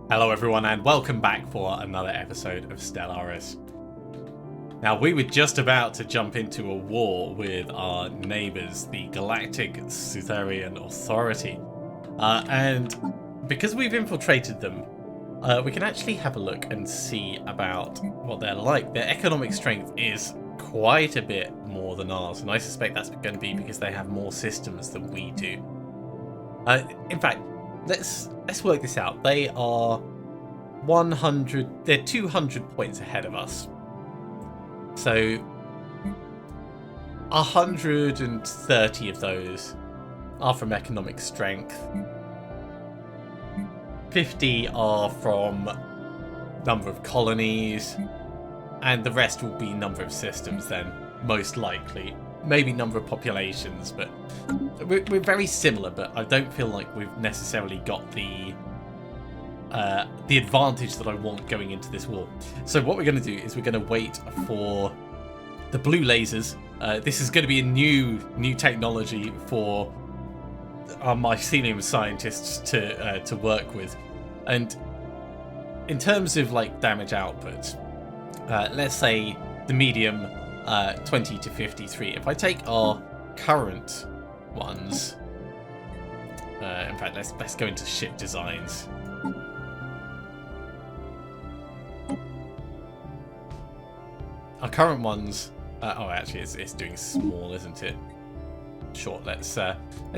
Hello everyone and welcome back for another episode of Stellaris. Now we were just about to jump into a war with our neighbours, the Galactic Sutherian Authority. And because we've infiltrated them, we can actually have a look and see about what they're like. Their economic strength is quite a bit more than ours, and I suspect that's going to be because they have more systems than we do. In fact, let's work this out. They are 100, they're 200 points ahead of us. So 130 of those are from economic strength. 50 are from number of colonies, and the rest will be number of systems then, most likely. Maybe number of populations, but we're very similar, but I don't feel like we've necessarily got the advantage that I want going into this war. So what we're going to do is we're going to wait for the blue lasers. This is going to be a new technology for our mycelium scientists to work with. And in terms of like damage output, let's say the medium 20 to 53. If I take our current ones, in fact, let's go into ship designs. Our current ones, oh, actually, it's doing small, isn't it? Sure, let's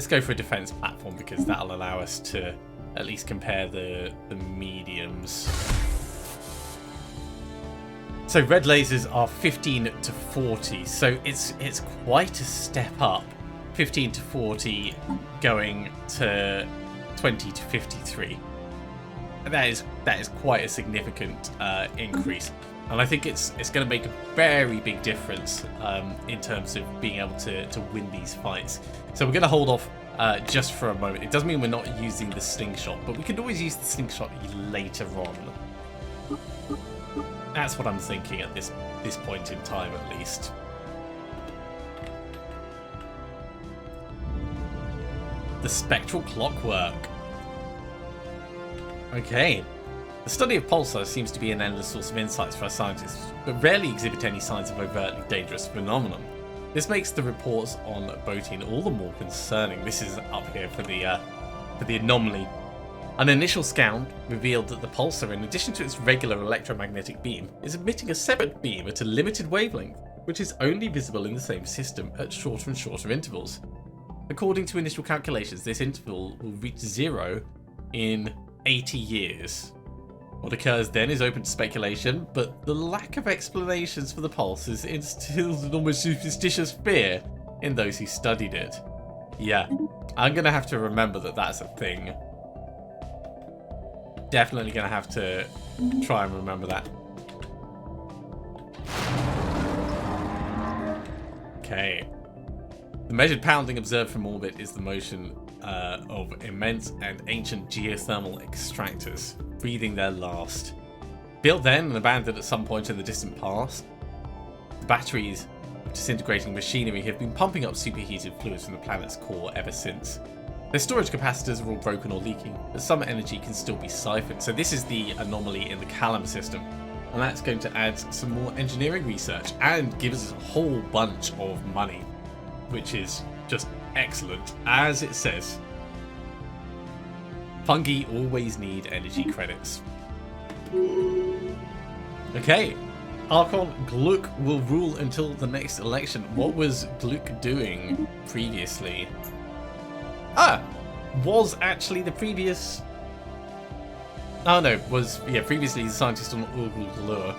go for a defense platform because that'll allow us to at least compare the mediums. So red lasers are 15 to 40, so it's quite a step up. 15 to 40 going to 20 to 53. That is quite a significant increase, and I think it's going to make a very big difference in terms of being able to win these fights. So we're going to hold off just for a moment. It doesn't mean we're not using the slingshot, but we can always use the slingshot later on. That's what I'm thinking at this point in time, at least. The spectral clockwork. Okay. The study of pulsars seems to be an endless source of insights for our scientists, but rarely exhibit any signs of overtly dangerous phenomenon. This makes the reports on boating all the more concerning. This is up here for the anomaly. An initial scan revealed that the pulsar, in addition to its regular electromagnetic beam, is emitting a separate beam at a limited wavelength, which is only visible in the same system at shorter and shorter intervals. According to initial calculations, this interval will reach 0 in 80 years. What occurs then is open to speculation, but the lack of explanations for the pulse instills an almost superstitious fear in those who studied it. Yeah, I'm going to have to remember that that's a thing. Definitely going to have to try and remember that. Okay. The measured pounding observed from orbit is the motion of immense and ancient geothermal extractors, breathing their last. Built then and abandoned at some point in the distant past, the batteries of disintegrating machinery have been pumping up superheated fluids from the planet's core ever since. Their storage capacitors are all broken or leaking, but some energy can still be siphoned. So this is the anomaly in the Callum system, and that's going to add some more engineering research and give us a whole bunch of money, which is just excellent. As it says, fungi always need energy credits. Okay, Archon Gluck will rule until the next election. What was Gluck doing previously? Was actually the previous... Oh no, was, yeah, previously the scientist on Urgul.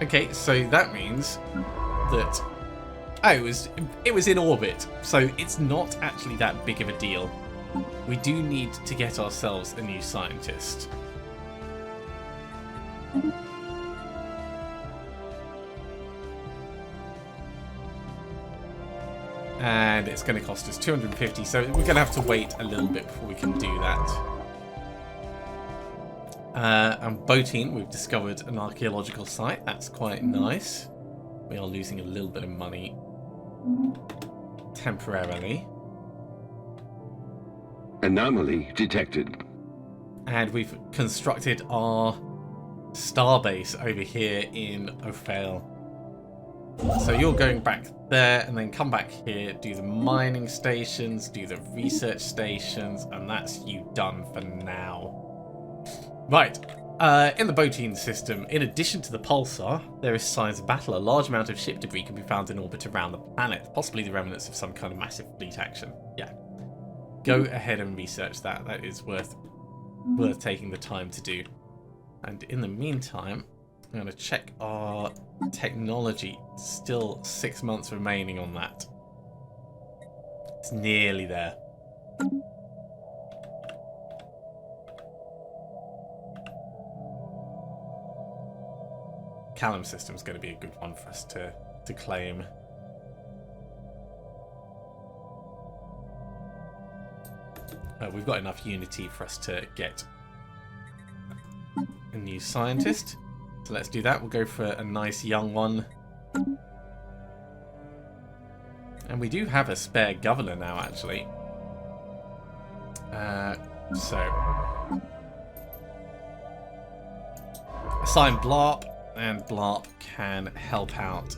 Okay, so that means that... Oh, it was in orbit, so it's not actually that big of a deal. We do need to get ourselves a new scientist. And it's going to cost us 250, so we're going to have to wait a little bit before we can do that. And boating, we've discovered an archaeological site. That's quite nice. We are losing a little bit of money temporarily. Anomaly detected. And we've constructed our starbase over here in E04. So you're going back there and then come back here, do the mining stations, do the research stations, and that's you done for now. Right, in the Botine system, in addition to the pulsar, there is signs of battle. A large amount of ship debris can be found in orbit around the planet, possibly the remnants of some kind of massive fleet action. Yeah. Go ahead and research that. That is worth taking the time to do. And in the meantime, I'm going to check our technology. Still 6 months remaining on that. It's nearly there. Callum system's going to be a good one for us to claim. We've got enough unity for us to get a new scientist. So let's do that. We'll go for a nice young one. And we do have a spare governor now, actually. So assign Blarp, and Blarp can help out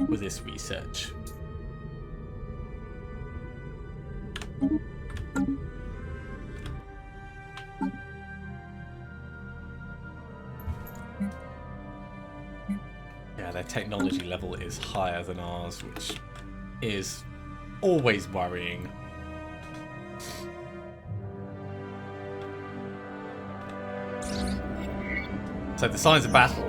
with this research. Yeah, their technology level is higher than ours, which is always worrying. So the signs of battle.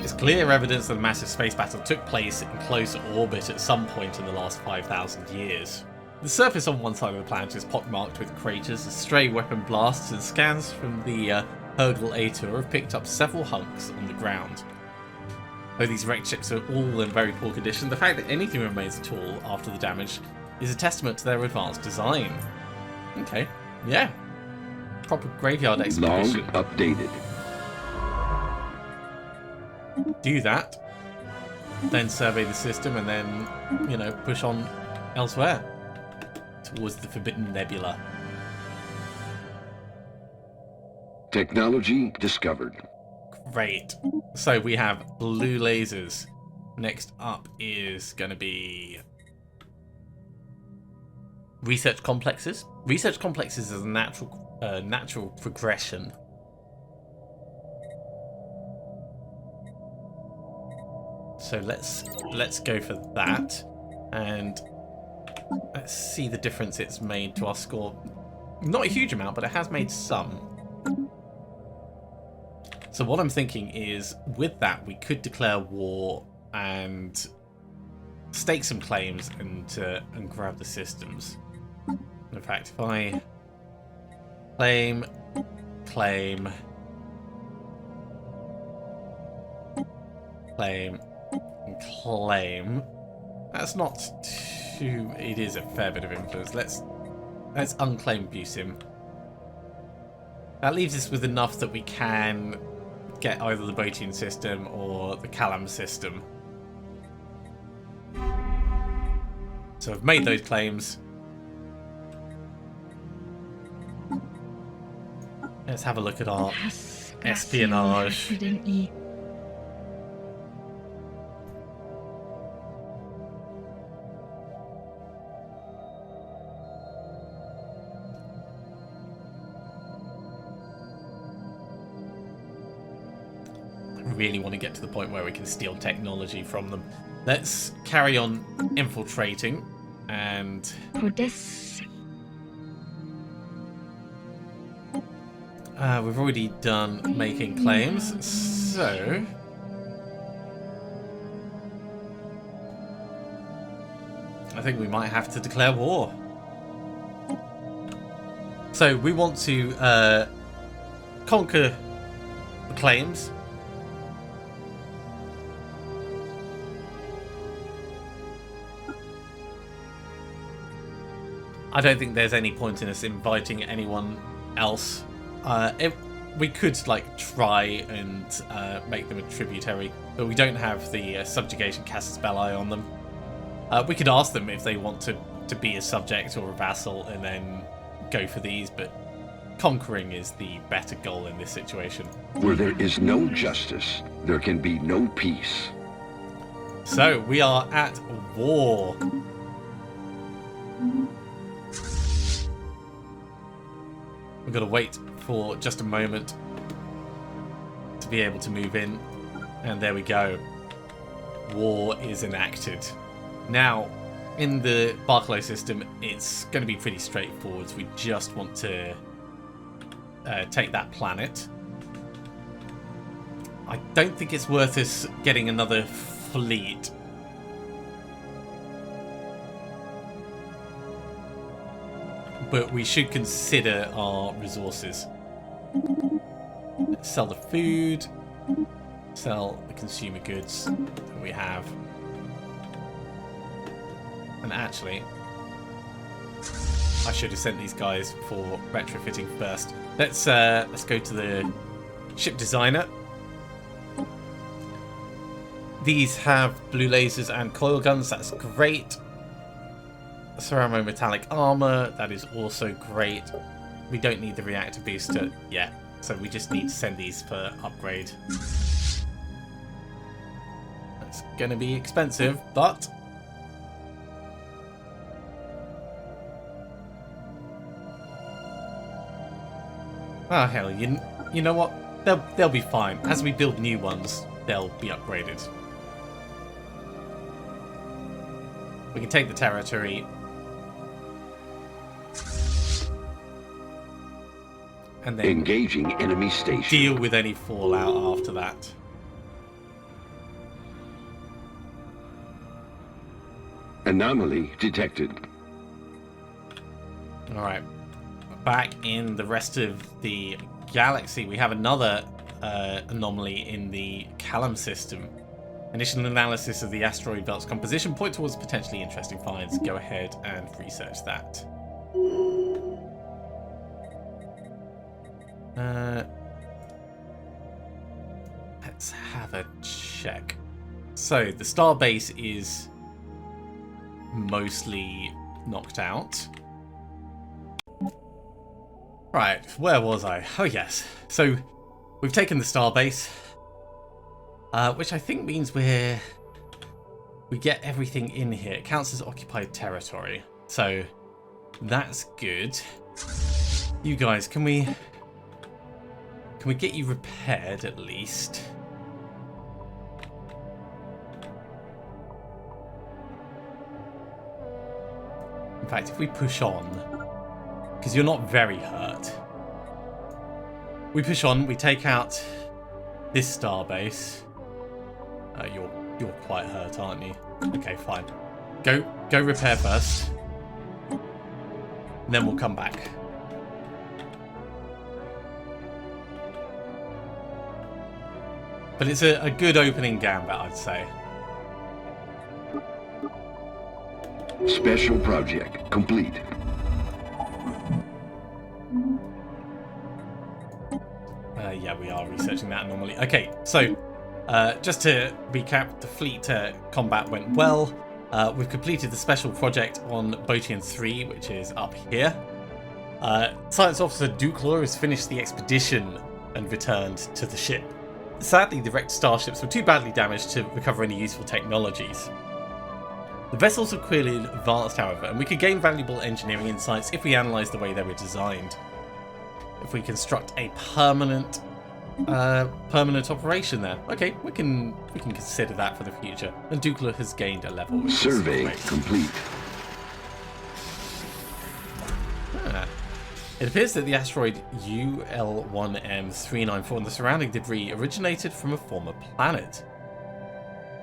It's clear evidence that a massive space battle took place in close orbit at some point in the last 5,000 years. The surface on one side of the planet is pockmarked with craters, stray weapon blasts, and scans from the Hergel A-Tour have picked up several hunks on the ground. Though these wrecked ships are all in very poor condition, the fact that anything remains at all after the damage is a testament to their advanced design. Okay, yeah. Proper graveyard expedition. Log updated. Do that. Then survey the system and then, you know, push on elsewhere. Towards the Forbidden Nebula. Technology discovered. Great. So we have blue lasers. Next up is going to be research complexes. Research complexes is a natural progression. So let's go for that, and let's see the difference it's made to our score. Not a huge amount, but it has made some. So what I'm thinking is, with that, we could declare war and stake some claims and grab the systems. In fact, if I claim, claim, and claim, that's not too. It is a fair bit of influence. Let's unclaim Busim. That leaves us with enough that we can get either the Botine system or the Callum system. So I've made those claims. Let's have a look at our espionage. Really want to get to the point where we can steal technology from them. Let's carry on infiltrating, and we've already done making claims, so I think we might have to declare war. So we want to conquer the claims. I don't think there's any point in us inviting anyone else. We could like try and make them a tributary, but we don't have the subjugation casus belli on them. We could ask them if they want to be a subject or a vassal and then go for these, but conquering is the better goal in this situation. Where there is no justice, there can be no peace. So, we are at war. We've got to wait for just a moment to be able to move in. And there we go. War is enacted. Now, in the Barclay system, it's going to be pretty straightforward. We just want to take that planet. I don't think it's worth us getting another fleet. But we should consider our resources. Sell the food. Sell the consumer goods that we have. And actually, I should have sent these guys for retrofitting first. Let's go to the ship designer. These have blue lasers and coil guns. That's great. Ceramo metallic armor. That is also great. We don't need the reactor booster yet, so we just need to send these for upgrade. That's going to be expensive, but oh hell, you know what? They'll be fine. As we build new ones, they'll be upgraded. We can take the territory. And then engaging enemy station. Deal with any fallout after that. Anomaly detected. Alright. Back in the rest of the galaxy, we have another anomaly in the Callum system. Initial analysis of the asteroid belt's composition point towards potentially interesting finds. Go ahead and research that. Let's have a check. So the starbase is mostly knocked out. Right, where was I? Oh yes. So we've taken the starbase, which I think means we get everything in here. It counts as occupied territory, so that's good. You guys, can we get you repaired at least? In fact, if we push on, because you're not very hurt, we push on, we take out this starbase. You're quite hurt, aren't you? Okay, fine. Go repair first, and then we'll come back. But it's a good opening gambit, I'd say. Special project complete. Yeah, we are researching that anomaly. Okay, so just to recap, the fleet combat went well. We've completed the special project on Botian 3, which is up here. Science Officer Duclaw has finished the expedition and returned to the ship. Sadly, the wrecked starships were too badly damaged to recover any useful technologies. The vessels are clearly advanced, however, and we could gain valuable engineering insights if we analyse the way they were designed. If we construct a permanent operation there, okay, we can consider that for the future. And Duclaw has gained a level. Which Survey is complete. It appears that the asteroid UL1M394 and the surrounding debris originated from a former planet.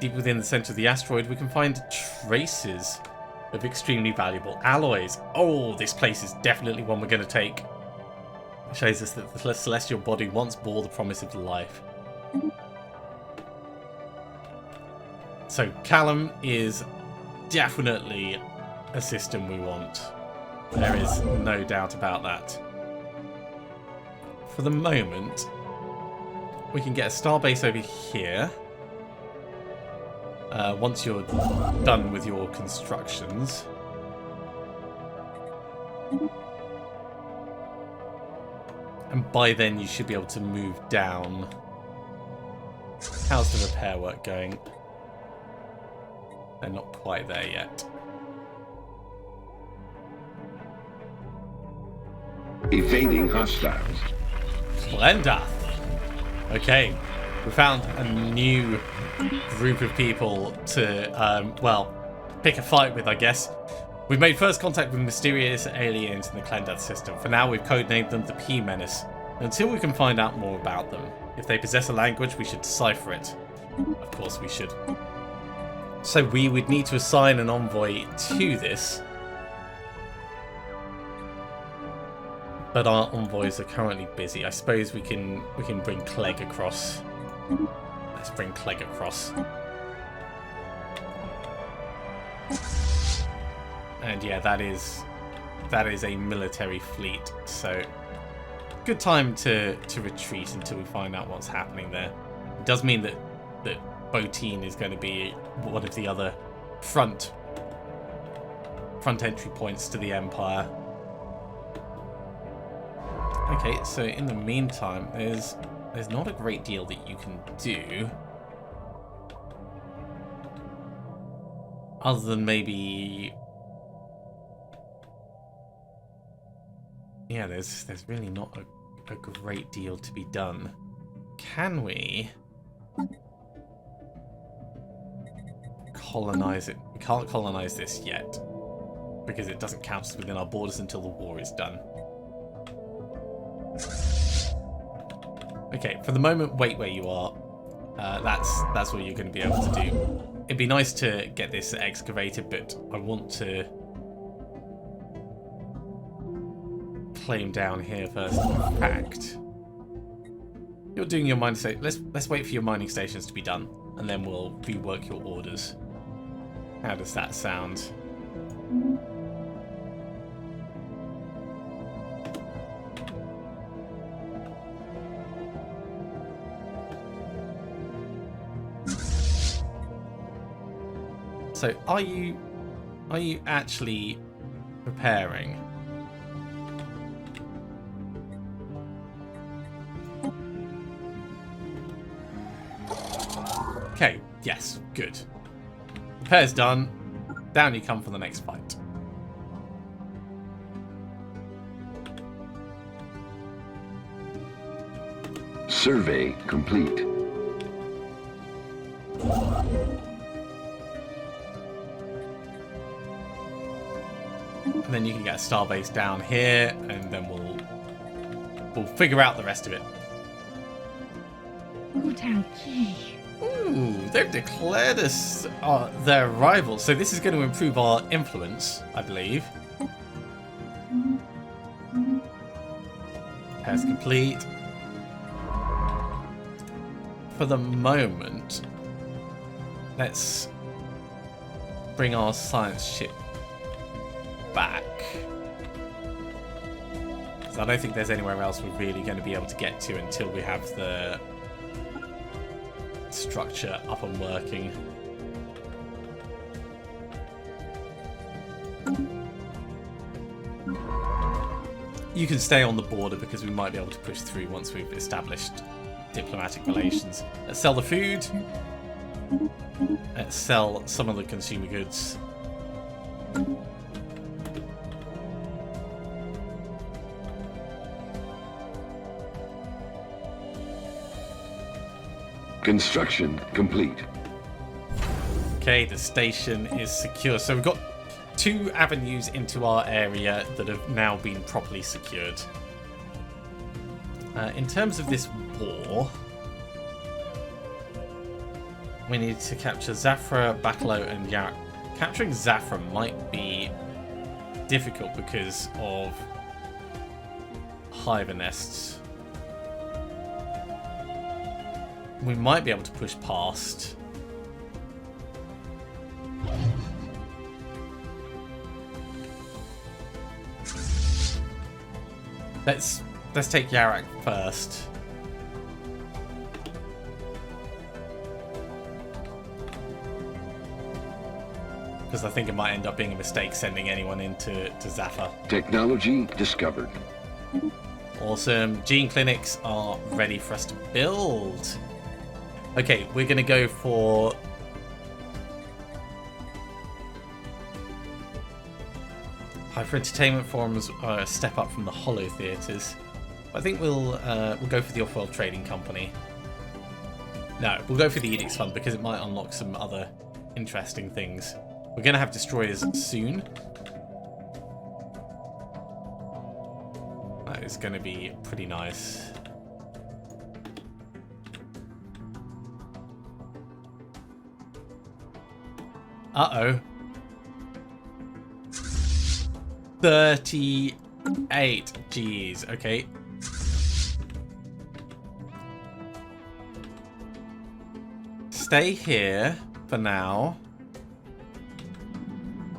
Deep within the centre of the asteroid, we can find traces of extremely valuable alloys. Oh, this place is definitely one we're going to take. It shows us that the celestial body once bore the promise of life. So Callum is definitely a system we want. There is no doubt about that. For the moment, we can get a starbase over here. Once you're done with your constructions. And by then you should be able to move down. How's the repair work going? They're not quite there yet. Evading hostiles. Splendor! Okay, we found a new group of people to, well, pick a fight with, I guess. We've made first contact with mysterious aliens in the Clendath system. For now, we've codenamed them the P-Menace, until we can find out more about them. If they possess a language, we should decipher it. Of course we should. So we would need to assign an envoy to this. But our envoys are currently busy. I suppose we can bring Clegg across. Let's bring Clegg across. And yeah, that is a military fleet, so good time to retreat until we find out what's happening there. It does mean that Botine is going to be one of the other front entry points to the Empire. Okay, so in the meantime, there's not a great deal that you can do, other than maybe, yeah, there's really not a great deal to be done. Can we colonize it? We can't colonize this yet because it doesn't count as within our borders until the war is done. Okay, for the moment, wait where you are. That's what you're going to be able to do. It'd be nice to get this excavated, but I want to claim down here first. In fact, you're doing your mining station. Let's wait for your mining stations to be done, and then we'll rework your orders. How does that sound? So, are you actually preparing? Okay, yes, good. Repair's done. Down you come for the next fight. Survey complete. And then you can get a starbase down here, and then we'll figure out the rest of it. Ooh, they've declared us their rival, so this is going to improve our influence, I believe. Repair's complete. For the moment, let's bring our science ship back, because I don't think there's anywhere else we're really going to be able to get to until we have the structure up and working. You can stay on the border because we might be able to push through once we've established diplomatic relations. Let's sell the food. Let's sell some of the consumer goods. Construction complete. Okay, the station is secure. So we've got 2 avenues into our area that have now been properly secured. In terms of this war, we need to capture Zafra, Bakalo, and Yarak. Capturing Zafra might be difficult because of hive nests. We might be able to push past. Let's take Yarak first. Because I think it might end up being a mistake sending anyone into Zafra. Technology discovered. Awesome. Gene clinics are ready for us to build. Okay, we're going to go for... Hyper entertainment forums are a step up from the Hollow theatres. I think we'll go for the Off-World Trading Company. No, we'll go for the Edicts Fund because it might unlock some other interesting things. We're going to have destroyers soon. That is going to be pretty nice. Uh-oh. 38 Gs, okay. Stay here for now.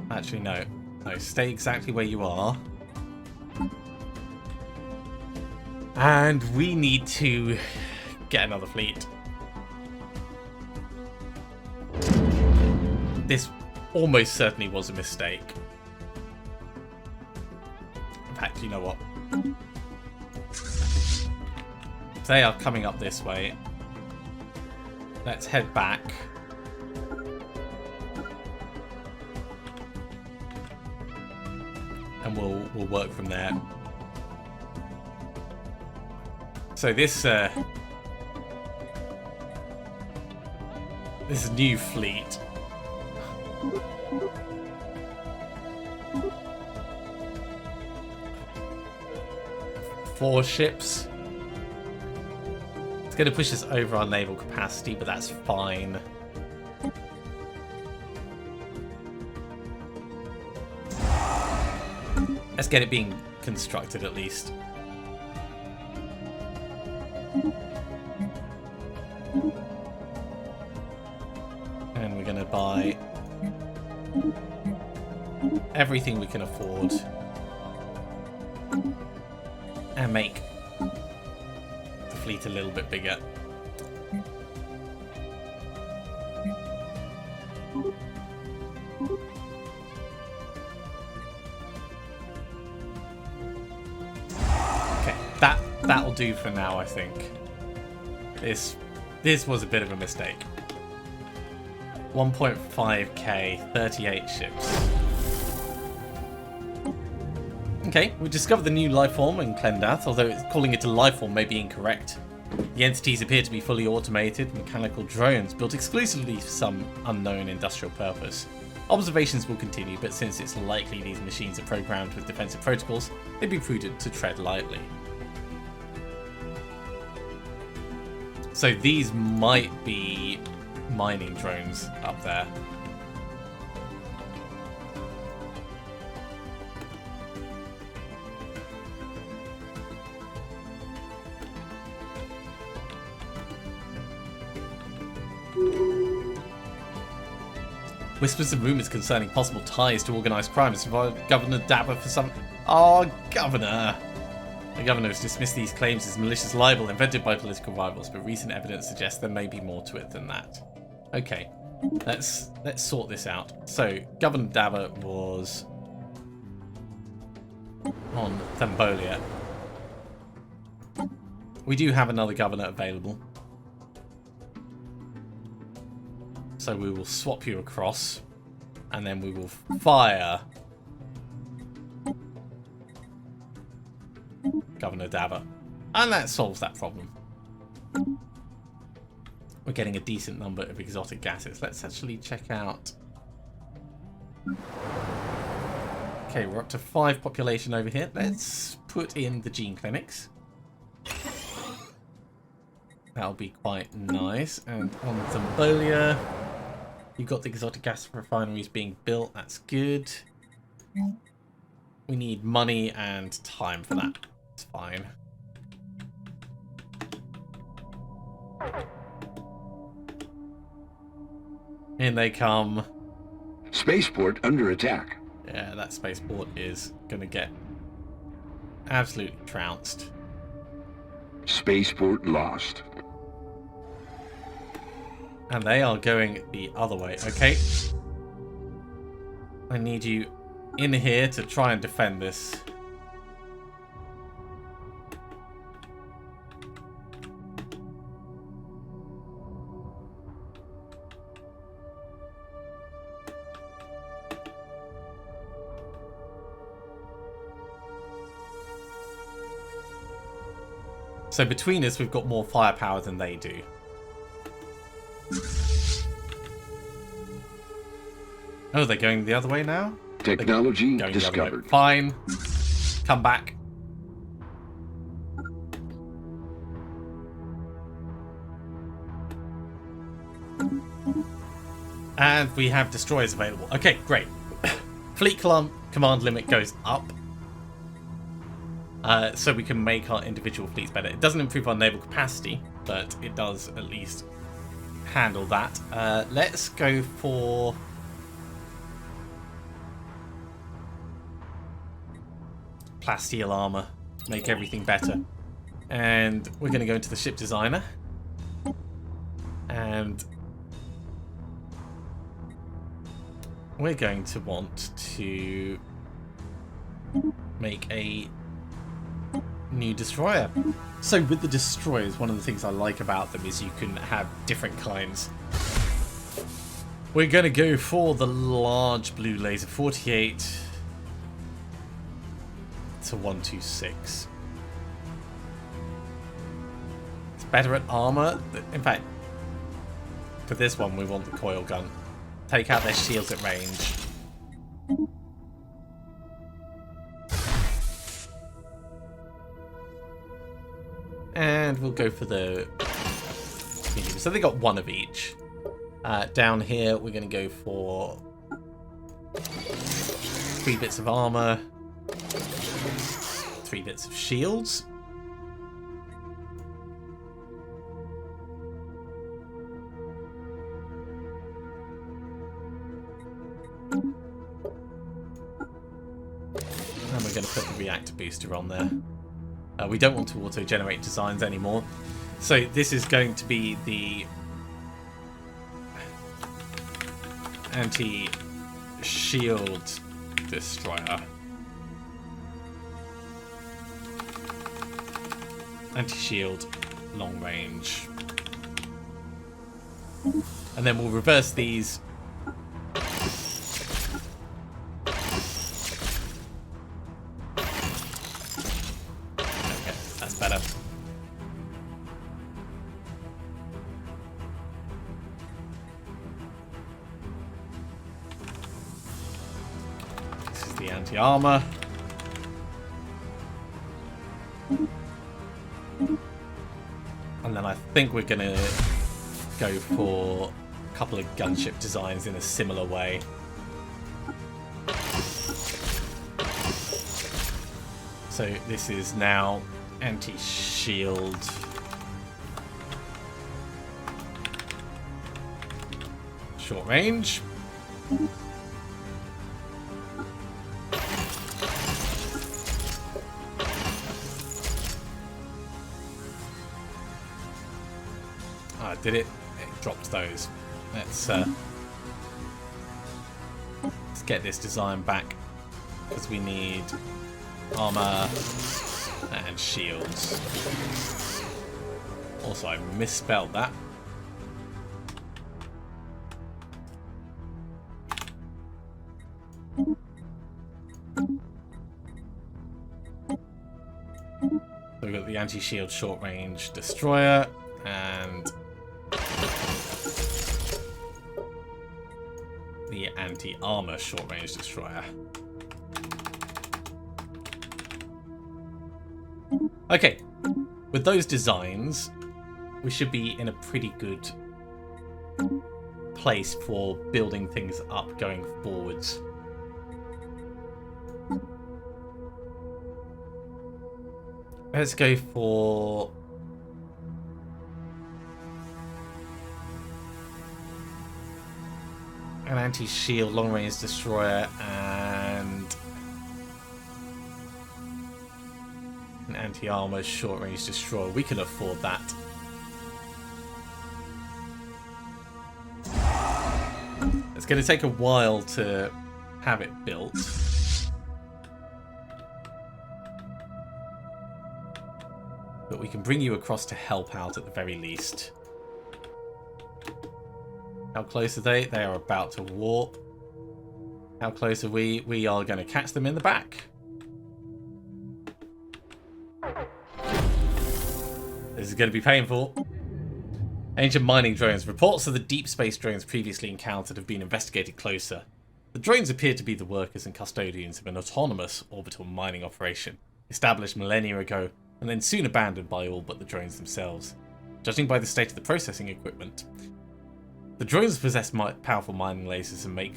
Actually, no. No, stay exactly where you are. And we need to get another fleet. This almost certainly was a mistake. In fact, you know what? They are coming up this way. Let's head back. And we'll work from there. So this new fleet. Four ships. It's going to push us over our naval capacity, but that's fine. Let's get it being constructed at least. And we're going to buy everything we can afford and make the fleet a little bit bigger. Okay, that'll do for now, I think. This was a bit of a mistake. 1.5k, 38 ships. Okay, we discovered the new life form in Klendath, although calling it a life form may be incorrect. The entities appear to be fully automated, mechanical drones built exclusively for some unknown industrial purpose. Observations will continue, but since it's likely these machines are programmed with defensive protocols, it'd be prudent to tread lightly. So these might be mining drones up there. Whispers and rumours concerning possible ties to organised crime has involved Governor Dabber for some... Oh, Governor! The Governor has dismissed these claims as malicious libel invented by political rivals, but recent evidence suggests there may be more to it than that. Okay, let's sort this out. So, Governor Dabber was on Thambolia. We do have another governor available. So we will swap you across, and then we will fire Governor Dabber. And that solves that problem. We're getting a decent number of exotic gases. Let's actually check out... Okay, we're up to 5 population over here. Let's put in the gene clinics. That'll be quite nice. And on Zambolia, you've got the exotic gas refineries being built. That's good. We need money and time for that. It's fine. In they come. Spaceport under attack. Yeah, that spaceport is going to get absolutely trounced. Spaceport lost. And they are going the other way. Okay. I need you in here to try and defend this. So between us, we've got more firepower than they do. Oh, they're going the other way now? Technology Going discovered. Fine. Come back. And we have destroyers available. Okay, great. Fleet command limit goes up. So we can make our individual fleets better. It doesn't improve our naval capacity, but it does at least handle that. Let's go for... plasteel armor. Make everything better. And we're going to go into the ship designer. And we're going to want to make a new destroyer. So with the destroyers, one of the things I like about them is you can have different kinds. We're going to go for the large blue laser, 48 to 126. It's better at armor. In fact, for this one we want the coil gun. Take out their shields at range. And we'll go for the medium. So they got one of each. Down here we're going to go for 3 bits of armor, 3 bits of shields. And we're going to put the reactor booster on there. We don't want to auto-generate designs anymore. So this is going to be the anti-shield destroyer. Anti-shield long range. And then we'll reverse these. Okay, that's better. This is the anti-armor. And then I think we're going to go for a couple of gunship designs in a similar way. So this is now anti-shield. Short range. Did it? It dropped those. Let's get this design back because we need armor and shields. Also, I misspelled that. So we've got the anti-shield short-range destroyer and the anti-armor short-range destroyer. Okay, with those designs, we should be in a pretty good place for building things up going forwards. Let's go for an anti-shield long-range destroyer and an anti-armor short-range destroyer. We can afford that. It's going to take a while to have it built. But we can bring you across to help out at the very least. How close are they? They are about to warp. How close are we? We are going to catch them in the back. This is going to be painful. Ancient mining drones. Reports of the deep space drones previously encountered have been investigated closer. The drones appear to be the workers and custodians of an autonomous orbital mining operation, established millennia ago, and then soon abandoned by all but the drones themselves. Judging by the state of the processing equipment, the drones possess powerful mining lasers and make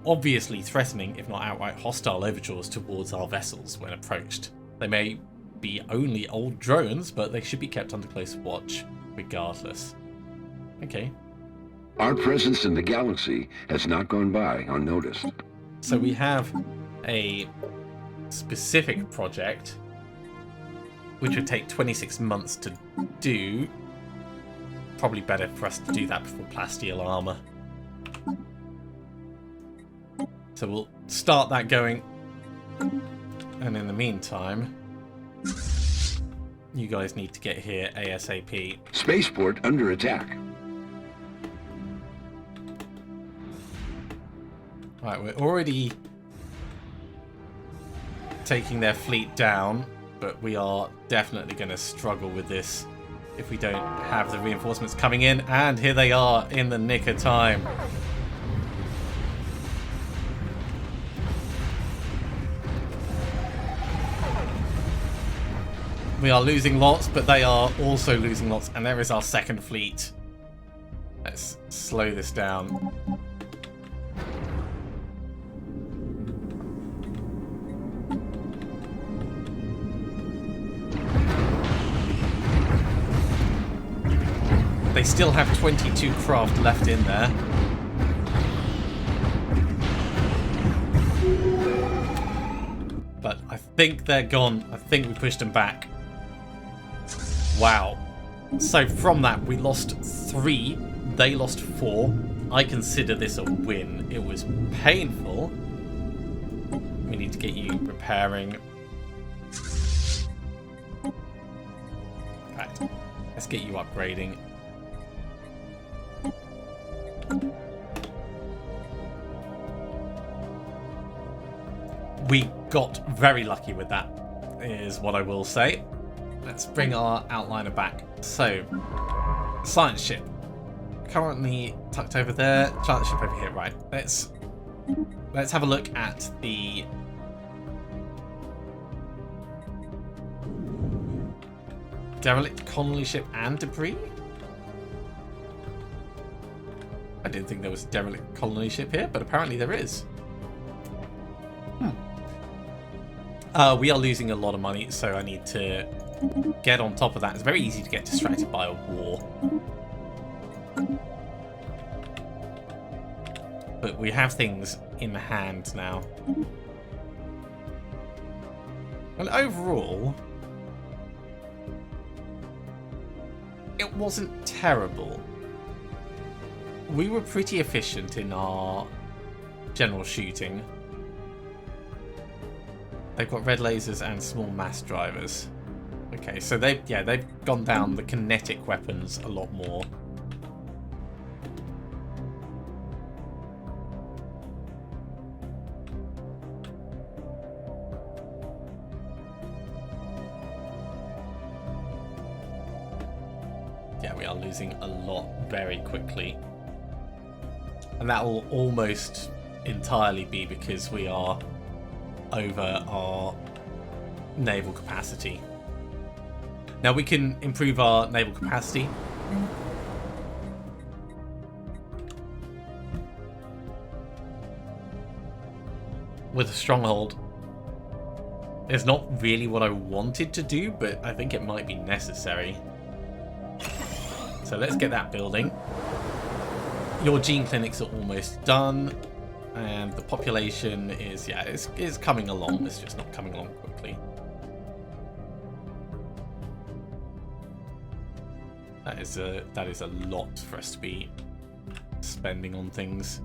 obviously threatening, if not outright hostile, overtures towards our vessels when approached. They may be only old drones, but they should be kept under close watch regardless. Okay. Our presence in the galaxy has not gone by unnoticed. So we have a specific project which would take 26 months to do. Probably better for us to do that before plasteel armor. So we'll start that going. And in the meantime, you guys need to get here ASAP. Spaceport under attack. Right, we're already taking their fleet down, but we are definitely going to struggle with this if we don't have the reinforcements coming in. And here they are in the nick of time. We are losing lots, but they are also losing lots. And there is our second fleet. Let's slow this down. They still have 22 craft left in there. But I think they're gone. I think we pushed them back. Wow. So from that, we lost 3. They lost 4. I consider this a win. It was painful. We need to get you repairing. Right. Let's get you upgrading. We got very lucky with that, is what I will say. Let's bring our outliner back. So, science ship. Currently tucked over there. Science ship over here, right. Let's have a look at the derelict colony ship and debris. I didn't think there was a derelict colony ship here, but apparently there is. We are losing a lot of money, so I need to get on top of that. It's very easy to get distracted by a war. But we have things in hand now. And overall, it wasn't terrible. We were pretty efficient in our general shooting. They've got red lasers and small mass drivers. Okay, so they've gone down the kinetic weapons a lot more. Yeah, we are losing a lot very quickly. And that will almost entirely be because we are over our naval capacity. Now we can improve our naval capacity. With a stronghold. It's not really what I wanted to do, but I think it might be necessary. So let's get that building. Your gene clinics are almost done. And the population is, yeah, it's coming along. It's just not coming along quickly. That is a lot for us to be spending on things.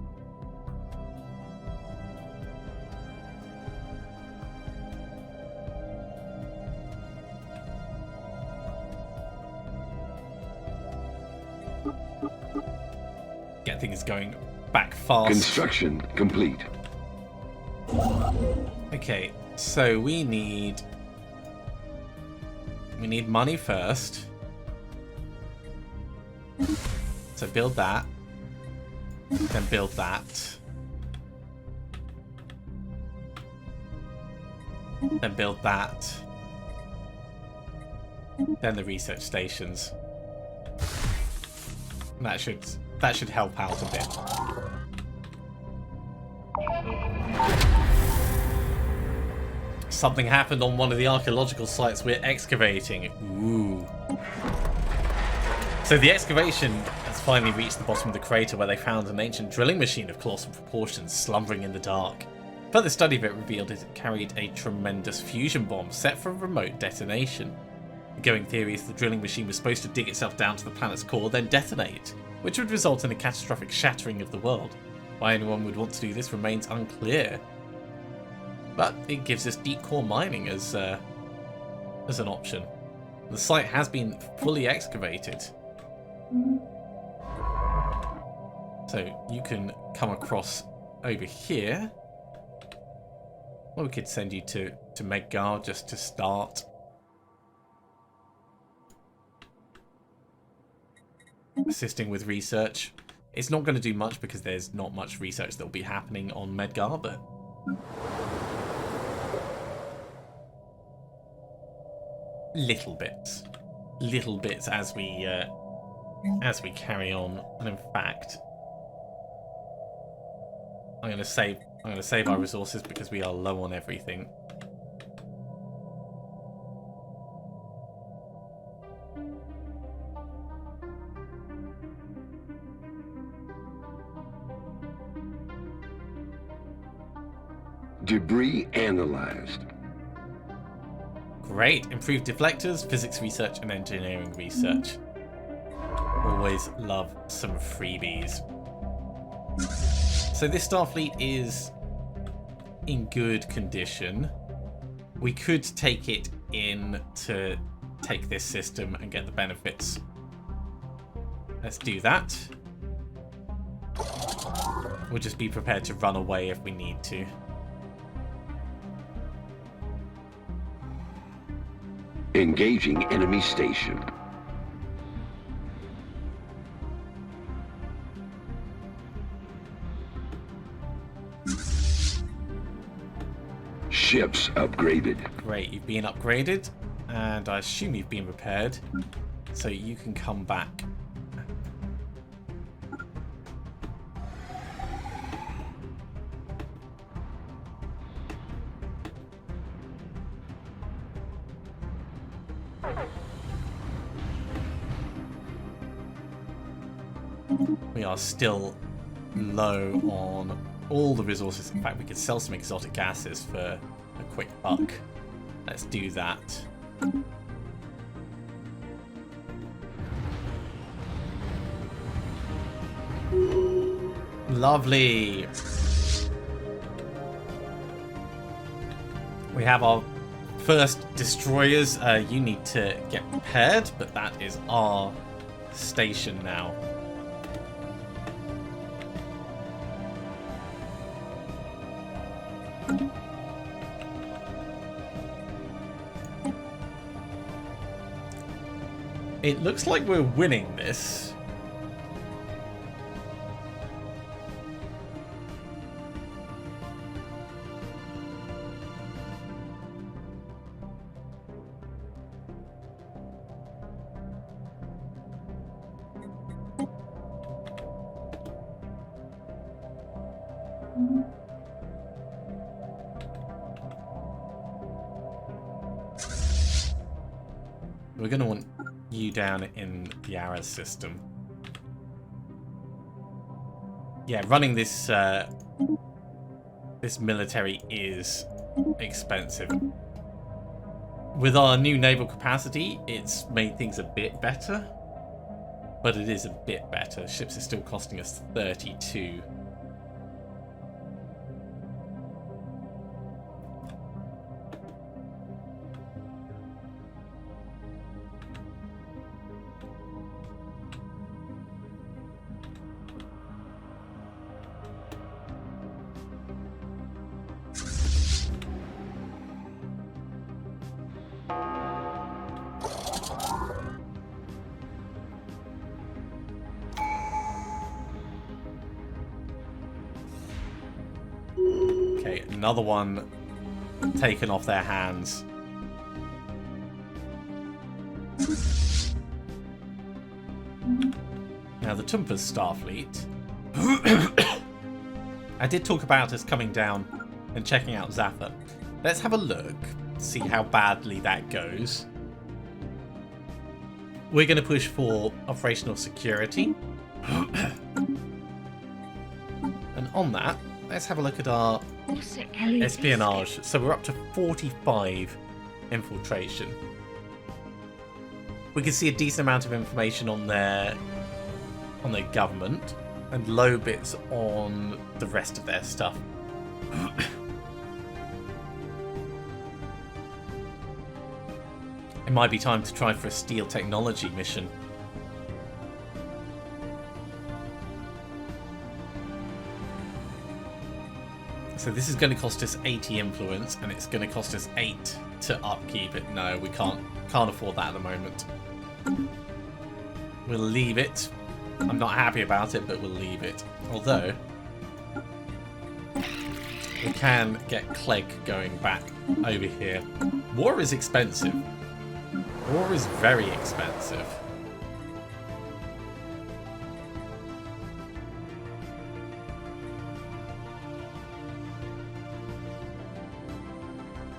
Get things going back fast. Construction complete. Okay, so we need money first. So build that. Then build that. Then build that. Then the research stations. That should help out a bit. Something happened on one of the archaeological sites we're excavating. Ooh. So the excavation has finally reached the bottom of the crater, where they found an ancient drilling machine of colossal proportions slumbering in the dark. Further study of it revealed it carried a tremendous fusion bomb set for remote detonation. The going theory is the drilling machine was supposed to dig itself down to the planet's core, then detonate, which would result in a catastrophic shattering of the world. Why anyone would want to do this remains unclear. But it gives us deep core mining as an option. The site has been fully excavated. So you can come across over here. Or we could send you to Medgar just to start. Assisting with research. It's not going to do much because there's not much research that will be happening on Medgar, but little bits as we carry on. And in fact, I'm going to save our resources because we are low on everything. Debris analyzed. Great. Improved deflectors, physics research, and engineering research. Always love some freebies. So this Starfleet is in good condition. We could take it in to take this system and get the benefits. Let's do that. We'll just be prepared to run away if we need to. Engaging enemy station. Ships upgraded. Great, you've been upgraded, and I assume you've been repaired, so you can come back. We are still low on all the resources. In fact, we could sell some exotic gases for a quick buck. Let's do that. Lovely. We have our first destroyers. You need to get repaired, but that is our station now. It looks like we're winning this. We're going to want you down in the Aras system. Yeah, running this this military is expensive. With our new naval capacity, it's made things a bit better, but it is a bit better. Ships are still costing us 32. Okay, another one taken off their hands. Now the Tumpa's Starfleet. I did talk about us coming down and checking out Zaffa. Let's have a look, see how badly that goes. We're going to push for operational security. And on that, let's have a look at our espionage. So we're up to 45 infiltration. We can see a decent amount of information on their government and low bits on the rest of their stuff. It might be time to try for a steel technology mission. So this is going to cost us 80 influence, and it's going to cost us 8 to upkeep it. No, we can't afford that at the moment. We'll leave it. I'm not happy about it, but we'll leave it. Although we can get Clegg going back over here. War is expensive. War is very expensive.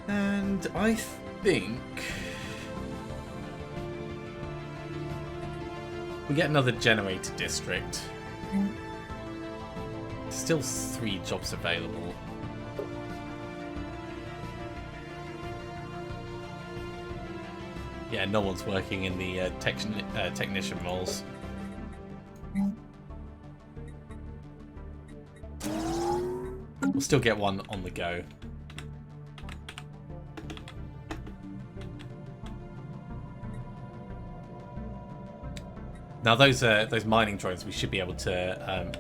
And I think we get another generator district. Still 3 jobs available. Yeah, no one's working in the technician roles. We'll still get one on the go. Now those mining drones we should be able to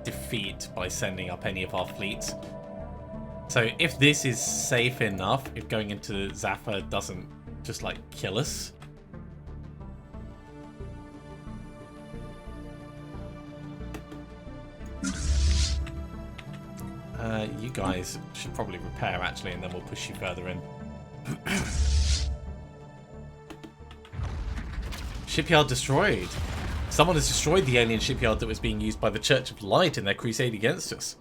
defeat by sending up any of our fleets. So if this is safe enough, if going into Zaffa doesn't just like kill us. You guys should probably repair actually, and then we'll push you further in. Shipyard destroyed. Someone has destroyed the alien shipyard that was being used by the Church of Light in their crusade against us.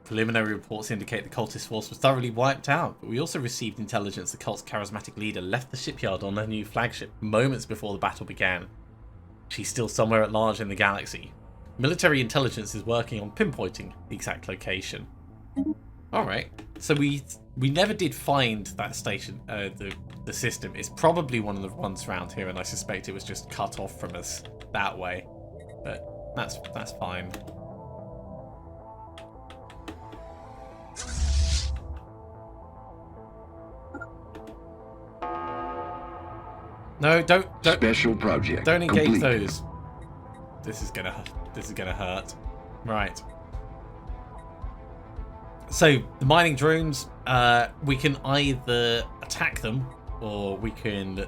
Preliminary reports indicate the cultist force was thoroughly wiped out, but we also received intelligence the cult's charismatic leader left the shipyard on her new flagship moments before the battle began. She's still somewhere at large in the galaxy. Military intelligence is working on pinpointing the exact location. Alright, so we never did find that station, the system. It's probably one of the ones around here, and I suspect it was just cut off from us that way. But that's fine. No, don't Special project. Don't engage complete. those. This is gonna hurt. Right. So the mining drones, we can either attack them or we can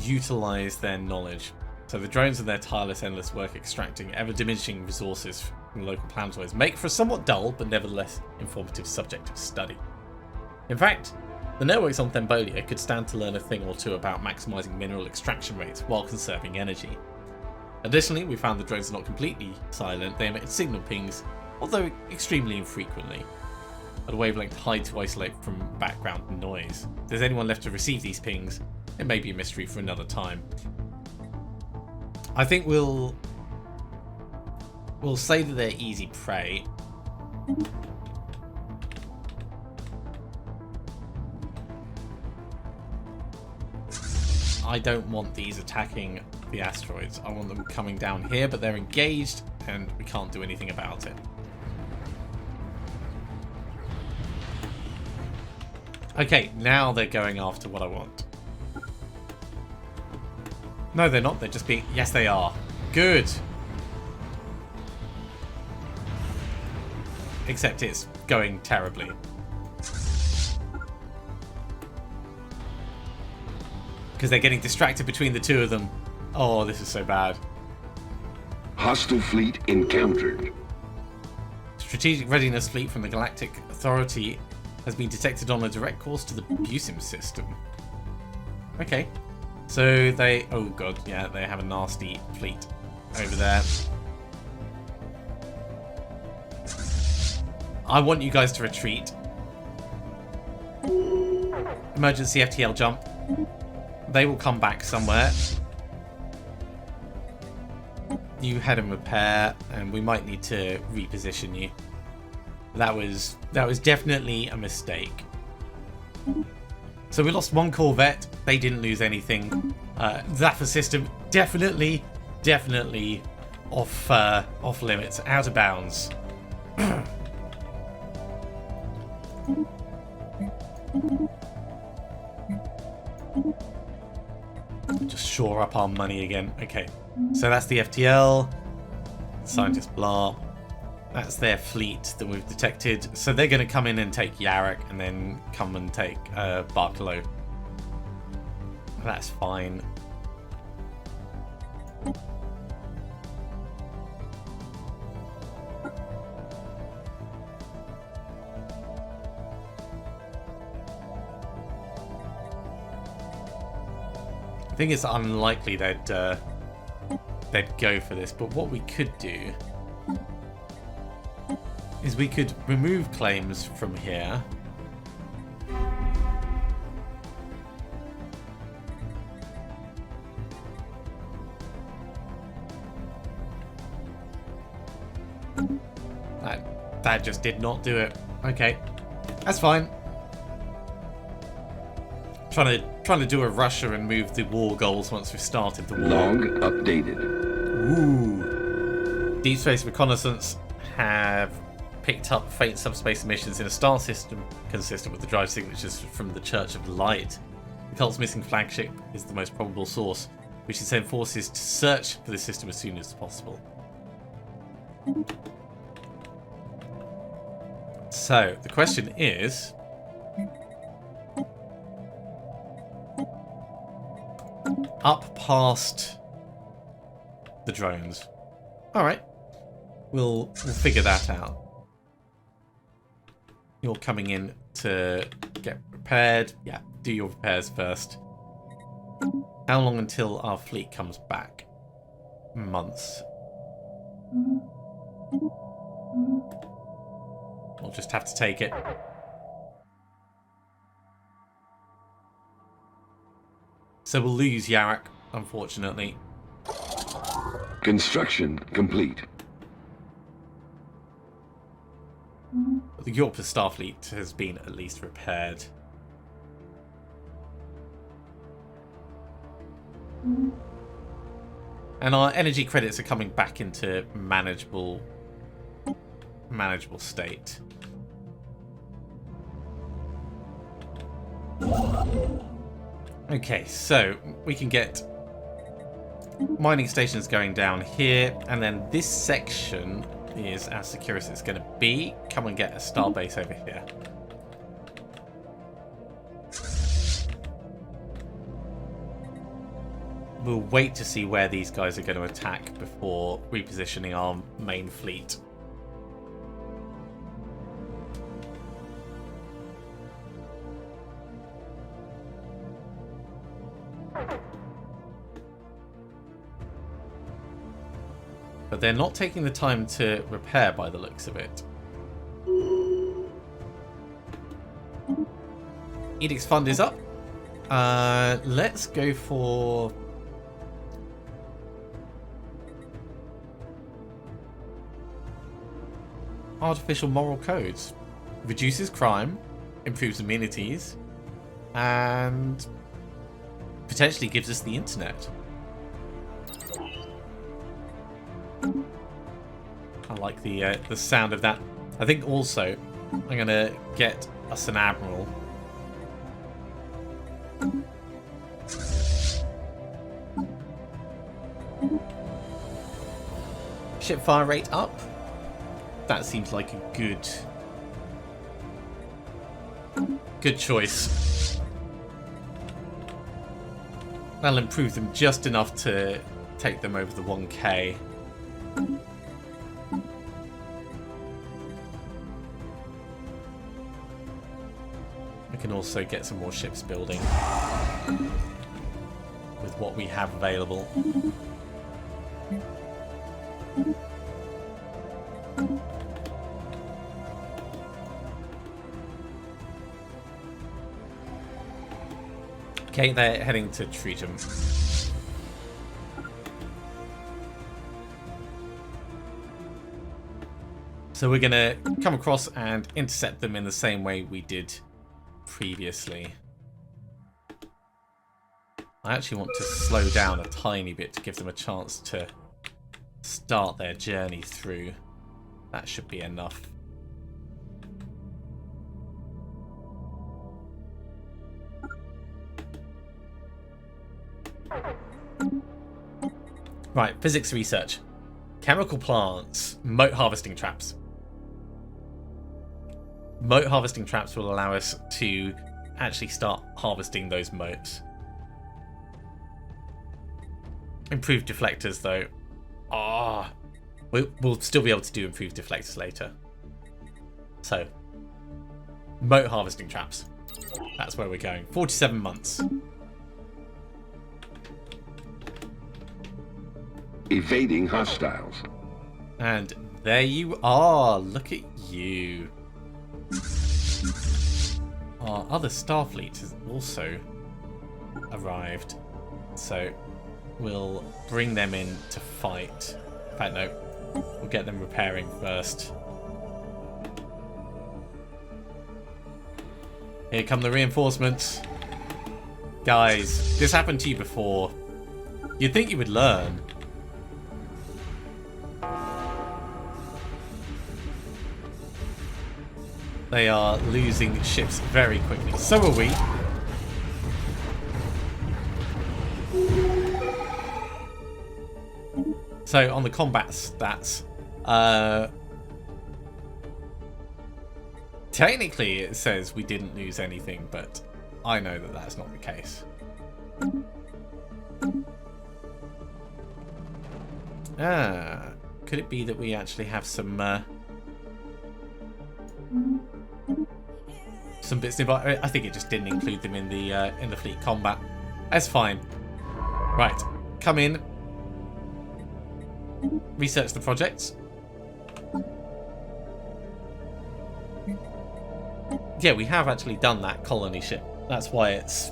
utilize their knowledge. So the drones and their tireless, endless work extracting ever-diminishing resources from local planetoids make for a somewhat dull but nevertheless informative subject of study. In fact, the networks on Thembolia could stand to learn a thing or two about maximizing mineral extraction rates while conserving energy. Additionally, we found the drones are not completely silent. They emit signal pings, although extremely infrequently, at a wavelength high to isolate from background noise. If there's anyone left to receive these pings, it may be a mystery for another time. I think we'll say that they're easy prey. I don't want these attacking the asteroids. I want them coming down here, but they're engaged and we can't do anything about it. Okay, now they're going after what I want. No, they're not. They're just being... Yes, they are. Good. Except it's going terribly. Because they're getting distracted between the two of them. Oh, this is so bad. Hostile fleet encountered. Strategic readiness fleet from the Galactic Authority has been detected on a direct course to the Busim system. Okay. So they... Oh god, yeah, they have a nasty fleet over there. I want you guys to retreat. Emergency FTL jump. They will come back somewhere. You head and repair, and we might need to reposition you. That was definitely a mistake. So we lost one Corvette. They didn't lose anything. Zaffa system definitely off limits, out of bounds. Just shore up our money again. Okay, so that's the FTL. Scientist blah. That's their fleet that we've detected. So they're going to come in and take Yarrick and then come and take Barkalow. That's fine. I think it's unlikely they'd go for this, but what we could do is we could remove claims from here. That just did not do it. Okay, that's fine. Trying to do a Russia and move the war goals once we've started the war. Log updated. Ooh. Deep Space Reconnaissance have picked up faint subspace emissions in a star system consistent with the drive signatures from the Church of Light. The cult's missing flagship is the most probable source, which is send forces to search for the system as soon as possible. So, the question is... up past the drones. Alright. We'll figure that out. You're coming in to get repaired. Yeah, do your repairs first. How long until our fleet comes back? Months. We'll just have to take it. So we'll lose Yarrick, unfortunately. Construction complete. The Yorpa Starfleet has been at least repaired. And our energy credits are coming back into manageable state. Okay, so we can get mining stations going down here, and then this section is as secure as it's going to be. Come and get a starbase over here. We'll wait to see where these guys are going to attack before repositioning our main fleet. But they're not taking the time to repair by the looks of it. Edict's fund is up. Let's go for... artificial moral codes. Reduces crime, improves amenities, and potentially gives us the internet. I like the sound of that. I think also I'm gonna get us an admiral. Ship fire rate up. That seems like a good choice. That'll improve them just enough to take them over the 1K. We can also get some more ships building with what we have available. Okay, they're heading to Treatum. So we're going to come across and intercept them in the same way we did previously. I actually want to slow down a tiny bit to give them a chance to start their journey through. That should be enough. Right, physics research. Chemical plants, moat harvesting traps. Moat harvesting traps will allow us to actually start harvesting those moats. Improved deflectors, though. We'll still be able to do improved deflectors later. So, moat harvesting traps. That's where we're going. 47 months. Evading hostiles. And there you are. Look at you. Our other Starfleet has also arrived. So we'll bring them in to fight. In fact, no. We'll get them repairing first. Here come the reinforcements. Guys, this happened to you before. You'd think you would learn. They are losing ships very quickly. So are we. So on the combat stats, technically it says we didn't lose anything, but I know that that's not the case. Could it be that we actually have some bits nearby? I think it just didn't include them in the fleet combat. That's fine. Right, come in. Research the projects. Yeah, we have actually done that colony ship. That's why it's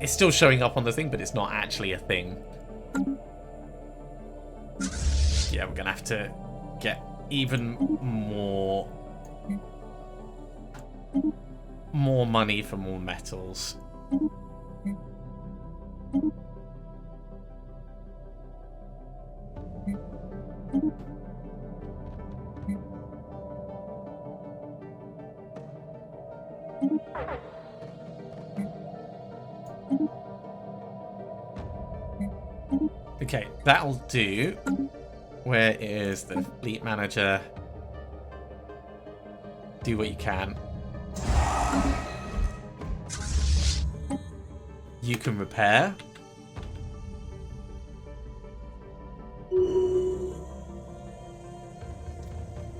still showing up on the thing, but it's not actually a thing. Yeah, we're gonna have to get even more money for more metals. Okay, that'll do. Where is the fleet manager? Do what you can. You can repair.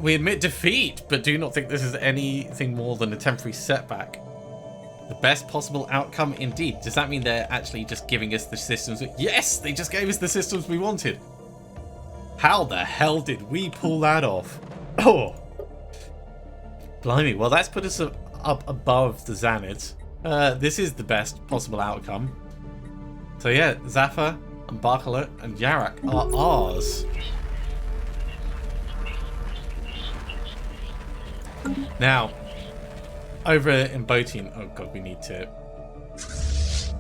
We admit defeat, but do not think this is anything more than a temporary setback. The best possible outcome indeed. Does that mean they're actually just giving us the systems? Yes, they just gave us the systems we wanted. How the hell did we pull that off? Oh, blimey. Well, that's put us up above the Xanids. This is the best possible outcome. So yeah, Zaffa and Barcalat and Yarak are ours. Now, over in Boating, oh god, we need to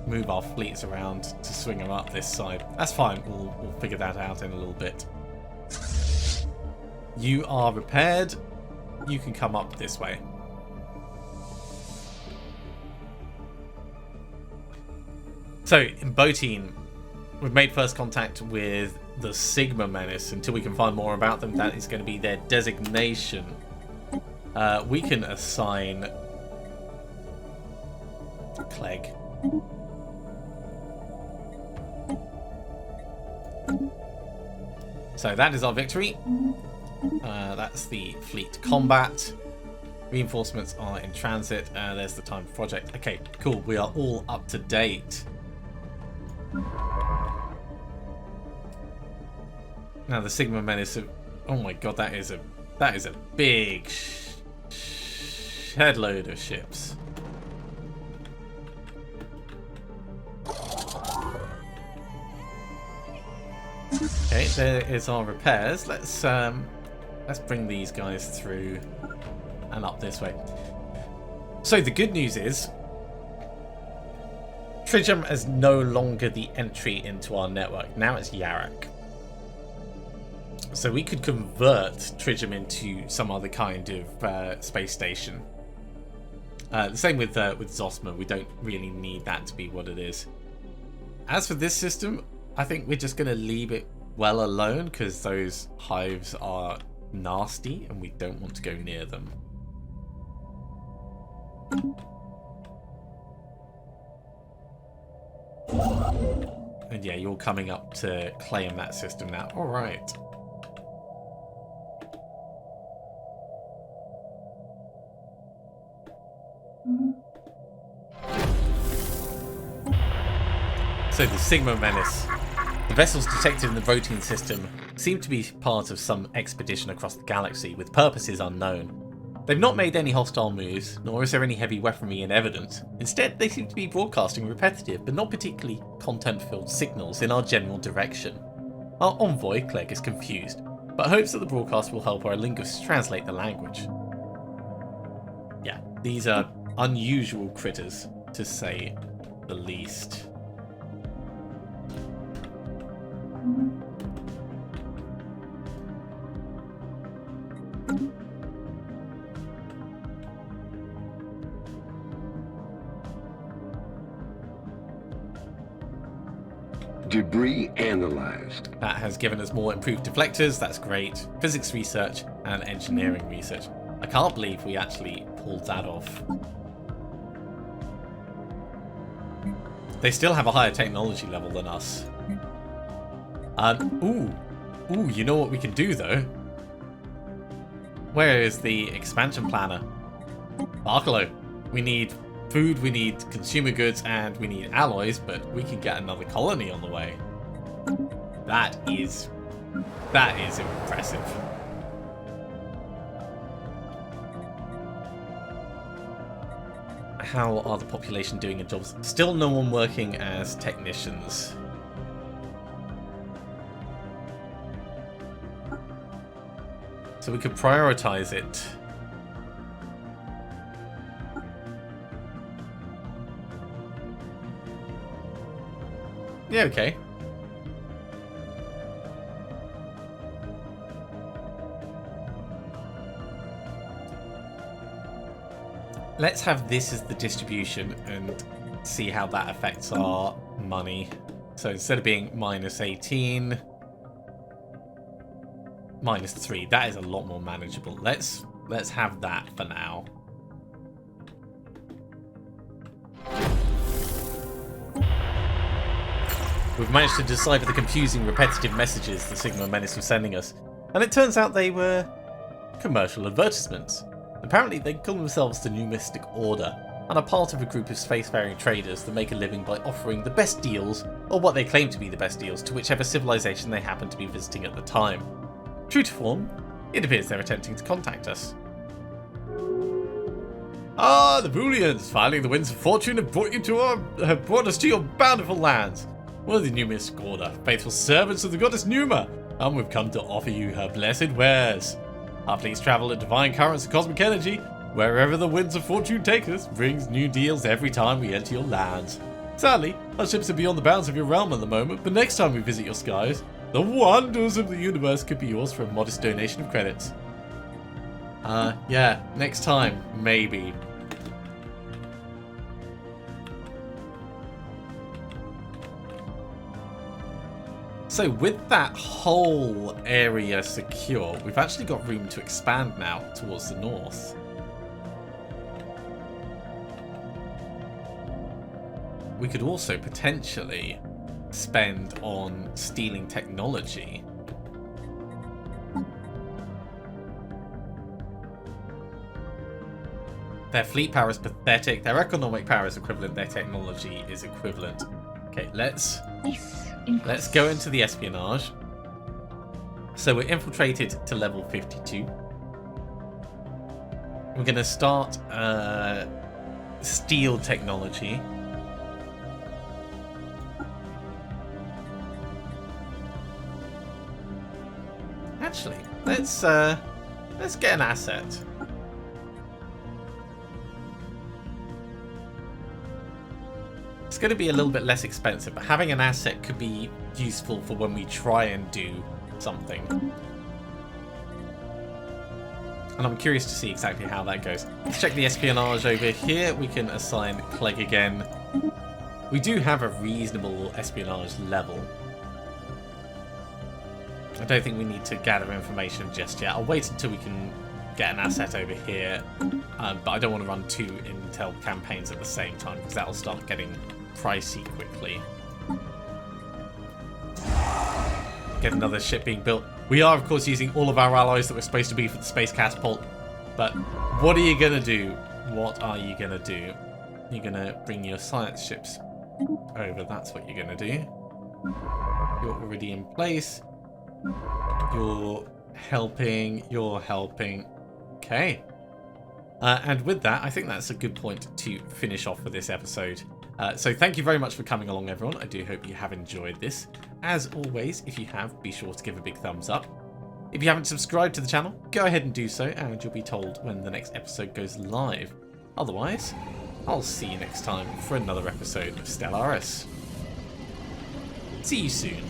move our fleets around to swing them up this side. That's fine, we'll figure that out in a little bit. You are repaired. You can come up this way. So, in Boating, we've made first contact with the Sigma Menace. Until we can find more about them, that is going to be their designation. We can assign Clegg. So that is our victory. That's the fleet combat. Reinforcements are in transit. There's the time project. Okay, cool. We are all up to date. Now the Sigma Menace. Oh my god, that is a big shed load of ships. Okay, there is our repairs. Let's bring these guys through and up this way. So the good news is Trigium is no longer the entry into our network. Now it's Yarak. So we could convert Trigium into some other kind of space station. The same with Zosma. We don't really need that to be what it is. As for this system, I think we're just going to leave it well alone because those hives are nasty and we don't want to go near them. And yeah, you're coming up to claim that system now. All right. So the Sigma Menace. The vessels detected in the voting system seem to be part of some expedition across the galaxy with purposes unknown. They've not made any hostile moves, nor is there any heavy weaponry in evidence. Instead, they seem to be broadcasting repetitive but not particularly content-filled signals in our general direction. Our envoy, Clegg, is confused, but hopes that the broadcast will help our linguists translate the language. Yeah, these are unusual critters, to say the least. Debris analyzed. That has given us more improved deflectors, that's great. Physics research and engineering research. I can't believe we actually pulled that off. They still have a higher technology level than us. Ooh, you know what we can do though? Where is the expansion planner? Barcalo. We need food, we need consumer goods, and we need alloys, but we can get another colony on the way. That is impressive. How are the population doing in jobs? Still no one working as technicians. So we could prioritize it. Yeah, okay. Let's have this as the distribution and see how that affects our money. So instead of being minus 18, minus 3, that is a lot more manageable. Let's have that for now. We've managed to decipher the confusing, repetitive messages the Sigma Menace was sending us, and it turns out they were commercial advertisements. Apparently they call themselves the New Mystic Order, and are part of a group of spacefaring traders that make a living by offering the best deals, or what they claim to be the best deals, to whichever civilization they happen to be visiting at the time. True to form, it appears they're attempting to contact us. Ah, the Booleans! Finally the winds of fortune have brought us to your bountiful lands. We're the New Mystic Order, faithful servants of the goddess Numa, and we've come to offer you her blessed wares. Our fleets travel at divine currents of cosmic energy. Wherever the winds of fortune take us, brings new deals every time we enter your lands. Sadly, our ships are beyond the bounds of your realm at the moment, but next time we visit your skies, the wonders of the universe could be yours for a modest donation of credits. Yeah, next time, maybe. So with that whole area secure, we've actually got room to expand now towards the north. We could also potentially spend on stealing technology. Their fleet power is pathetic. Their economic power is equivalent. Their technology is equivalent. Okay, let's go into the espionage. So we're infiltrated to level 52. We're going to start steel technology. Actually, let's get an asset. It's going to be a little bit less expensive, but having an asset could be useful for when we try and do something. And I'm curious to see exactly how that goes. Let's check the espionage over here. We can assign Clegg again. We do have a reasonable espionage level. I don't think we need to gather information just yet. I'll wait until we can get an asset over here. But I don't want to run 2 intel campaigns at the same time, because that'll start getting pricey quickly. Get another ship being built. We are, of course, using all of our alloys that we're supposed to be for the space catapult. But what are you going to do? What are you going to do? You're going to bring your science ships over. That's what you're going to do. You're already in place. You're helping. You're helping. Okay. And with that, I think that's a good point to finish off for this episode. So thank you very much for coming along, everyone. I do hope you have enjoyed this. As always, if you have, be sure to give a big thumbs up. If you haven't subscribed to the channel, go ahead and do so, and you'll be told when the next episode goes live. Otherwise, I'll see you next time for another episode of Stellaris. See you soon.